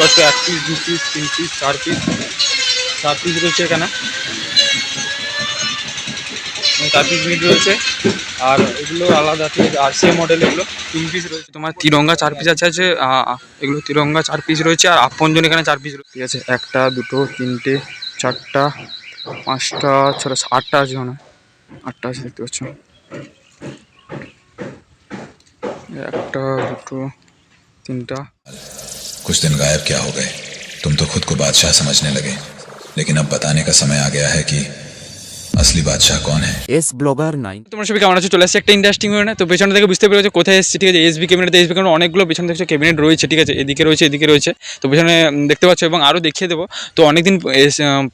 পাচ্ছ 1 piece 2 piece 3 piece 4 piece 4 piece রয়েছে এখানে, 4 পিস মিট রয়েছে। আর এগুলো আলাদা, ঠিক আছে, RCA মডেল, এগুলো 3 পিস রয়েছে। তোমার তিরঙ্গা 4 পিস আছে এগুলো তিরঙ্গা 4 পিস রয়েছে। আর আপনজন এখানে 4 পিস রয়েছে, ঠিক আছে। 1টা 2টো 3টে 4টা 5টা 6টা 8টা আছে, মানে 8টা আছে, দেখতে পাচ্ছ। 1টা 2টো 3টা। कुछ दिन गायब क्या हो गए? तुम तो खुद को बादशाह समझने लगे, लेकिन अब बताने का समय आ गया है कि असली बादशाह कौन है। S blogger 9। তোমরা সবাই কেমন আছো? চলে আসছে একটা ইন্টারেস্টিং ভিডিও। তো পেছন থেকে বুঝতে পেরেছো কোথায় এসেছি, ঠিক আছে। এসবি ক্যাবিনেটে, এসবি ক্যাবিনেট অনেকগুলো পেছন থেকে ক্যাবিনেট রয়েছে, ঠিক আছে। এদিকে রয়েছে, এদিকে রয়েছে, তো পেছনে দেখতে পাচ্ছ, এবং আরও দেখিয়ে দেবো। তো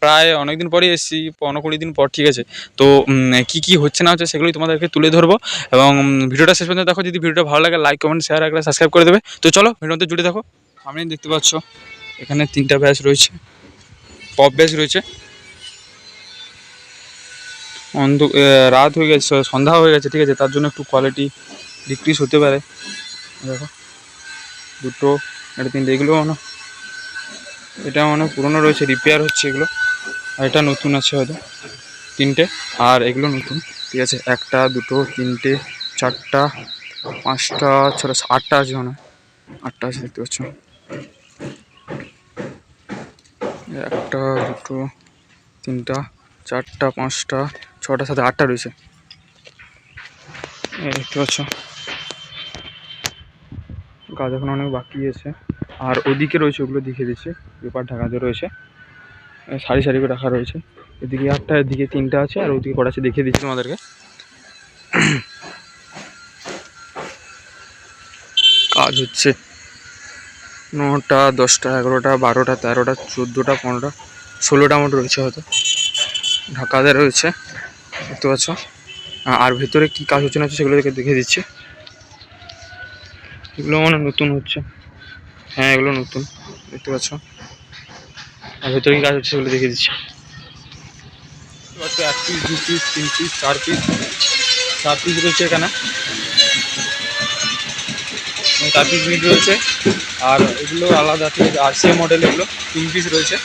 প্রায় অনেকদিন পরই এসেছি, 15-20 দিন পর, ঠিক আছে। তো কী কী হচ্ছে না হচ্ছে সেগুলোই তোমাদেরকে তুলে ধরবো, এবং ভিডিওটা শেষ পর্যন্ত দেখো। যদি ভিডিওটা ভালো লাগে, লাইক কমেন্ট শেয়ার একটা সাবস্ক্রাইব করে দেবে। তো চলো ভিডিওতে জুড়ে দেখো। আমি দেখতে পাচ্ছ এখানে 3টা ব্যাচ রয়েছে, পপ ব্যাচ রয়েছে। রাত হয়ে গেছে, সন্ধ্যা হয়ে গেছে, ঠিক আছে, তার জন্য একটু কোয়ালিটি ডিক্রিজ হতে পারে। দেখো 2টো, এটা 3টে, এগুলো মানে এটা মানে পুরোনো রয়েছে, রিপেয়ার হচ্ছে এগুলো। আর এটা নতুন আছে হয়তো 3টে, আর এগুলো নতুন, ঠিক আছে। 1টা 2টো 3টে 4টা 5টা 6টা 8টা আছে, মানে 8টা আছে, দেখতে পাচ্ছ। 1টা 2টো 3টা 4টা 5টা 6টা 7টা 8টা রয়েছে, দেখতে পাচ্ছ। কাজ এখন অনেক বাকি আছে। আর ওদিকে রয়েছে, ওগুলো দেখিয়ে দিচ্ছে, পেপার ঢাকাতে রয়েছে, সারি সারি করে রাখা রয়েছে। এদিকে 8টা, এদিকে 3টা আছে, আর ওদিকে কটা আছে দেখিয়ে দিচ্ছি তোমাদেরকে। কাজ হচ্ছে 9টা 10টা 11টা 12টা 13টা 14টা 15টা 16টা মতো রয়েছে হয়তো, ঢাকাতে রয়েছে, দেখতে পাচ্ছ। আর ভেতরে কী কাজ হচ্ছে না হচ্ছে সেগুলো দেখিয়ে দিচ্ছি। এগুলো মানে নতুন হচ্ছে, হ্যাঁ এগুলো নতুন, দেখতে পাচ্ছ। আর ভেতরে কী কাজ হচ্ছে সেগুলো দেখিয়ে দিচ্ছি। 1 piece 2 piece 3 piece 4 piece 4 piece রয়েছে এখানে, 4 পিস মিট রয়েছে। আর এগুলো আলাদা, ঠিক আছে, RCA মডেল, এগুলো 3 পিস রয়েছে,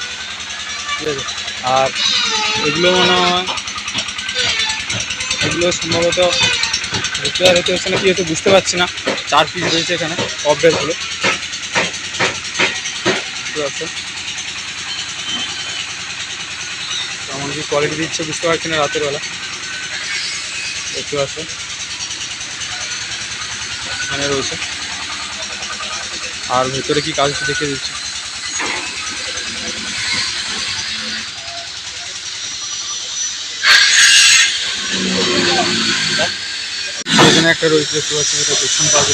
ঠিক আছে। আর এগুলো মনে হয়, এগুলো সম্ভবত রিপেয়ার হতে হচ্ছে না কি হচ্ছে বুঝতে পারছি না। 4 পিস রয়েছে এখানে অপডেটগুলো, বুঝতে পারছো। কেমন কি কোয়ালিটি দিচ্ছে বুঝতে পারছি না রাতের বেলা, দেখতে পাচ্ছ এখানে রয়েছে। আর ভেতরে কি কাজ হচ্ছে দেখিয়ে দিচ্ছি। এখানে একটা রয়েছে, দেখতে পাচ্ছি, এটা পেছন কাজ।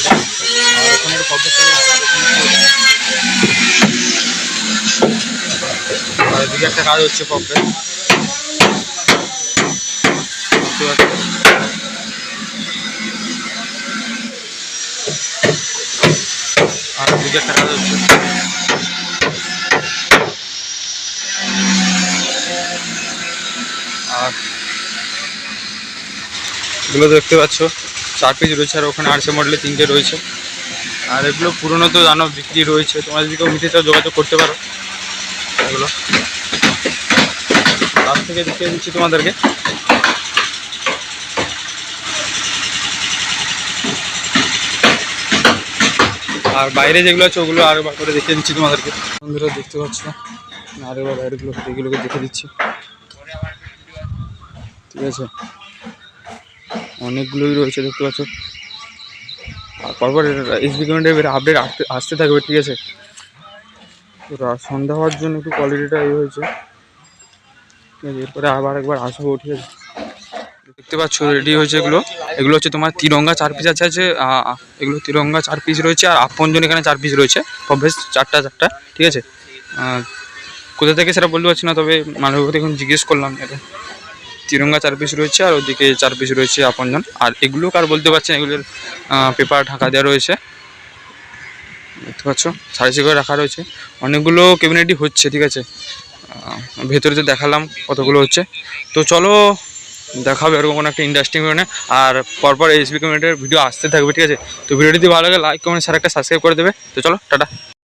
আর ওখানে একটা পপ রয়েছে, আর এদিকে একটা কাজ হচ্ছে পপের, দেখতে পাচ্ছি। আর এদিকে একটা কাজ হচ্ছে, আর এগুলো দেখতে পাচ্ছ 4 পিস রয়েছে। আর ওখানে RCA মডেলে 3টে রয়েছে। আর এগুলো পুরোনো তো জানো, বিক্রি রয়েছে, তোমরা যদি কেউ নিতে চাও যোগাযোগ করতে পারো। এগুলো তার থেকে দেখিয়ে দিচ্ছি তোমাদেরকে। আর বাইরে যেগুলো আছে ওগুলো আরেকবার করে দেখিয়ে দিচ্ছি তোমাদেরকে। বন্ধুরা দেখতে পাচ্ছ, আরেকবার বাইরেগুলো এগুলোকে দেখে দিচ্ছি, ঠিক আছে। অনেকগুলোই রয়েছে, দেখতে পাচ্ছ। আর পরপর এসবি ক্যাবিনেটের আপডেট আসতে থাকবে, ঠিক আছে। সন্ধ্যা হওয়ার জন্য একটু কোয়ালিটিটা এই হয়েছে, ঠিক আছে। এরপরে আবার একবার আসবো, ঠিক আছে। দেখতে পাচ্ছ রেডি হয়েছে এগুলো। এগুলো হচ্ছে তোমার তিরঙ্গা 4 পিস আছে, এগুলো তিরঙ্গা 4 পিস রয়েছে। আর আপনজন এখানে 4 পিস রয়েছে, বেশ 4টা 4টা, ঠিক আছে। কোথা থেকে সেটা বলতে পারছি না, তবে মানবকে এখন জিজ্ঞেস করলাম। এটা তিরঙ্গা 4 পিস রয়েছে, আর ওদিকে 4 পিস রয়েছে আপনজন। আর এগুলো কার বলতে পারছি না, এগুলোর পেপার ঢাকা দেওয়া রয়েছে, দেখতে পাচ্ছ, সাইজে করে রাখা রয়েছে। অনেকগুলো ক্যাবিনেটই হচ্ছে, ঠিক আছে। ভেতরে যে দেখালাম কতগুলো হচ্ছে। তো চলো দেখাবে এরকম কোনো একটা ইন্টারেস্টিং ভিডিও। আর পরপর এসবি ক্যাবিনেটের ভিডিও আসতে থাকবে, ঠিক আছে। তো ভিডিওটি ভালো লাগে লাইক কমেন্ট শেয়ার একটা সাবস্ক্রাইব করে দেবে। তো চলো টাটা।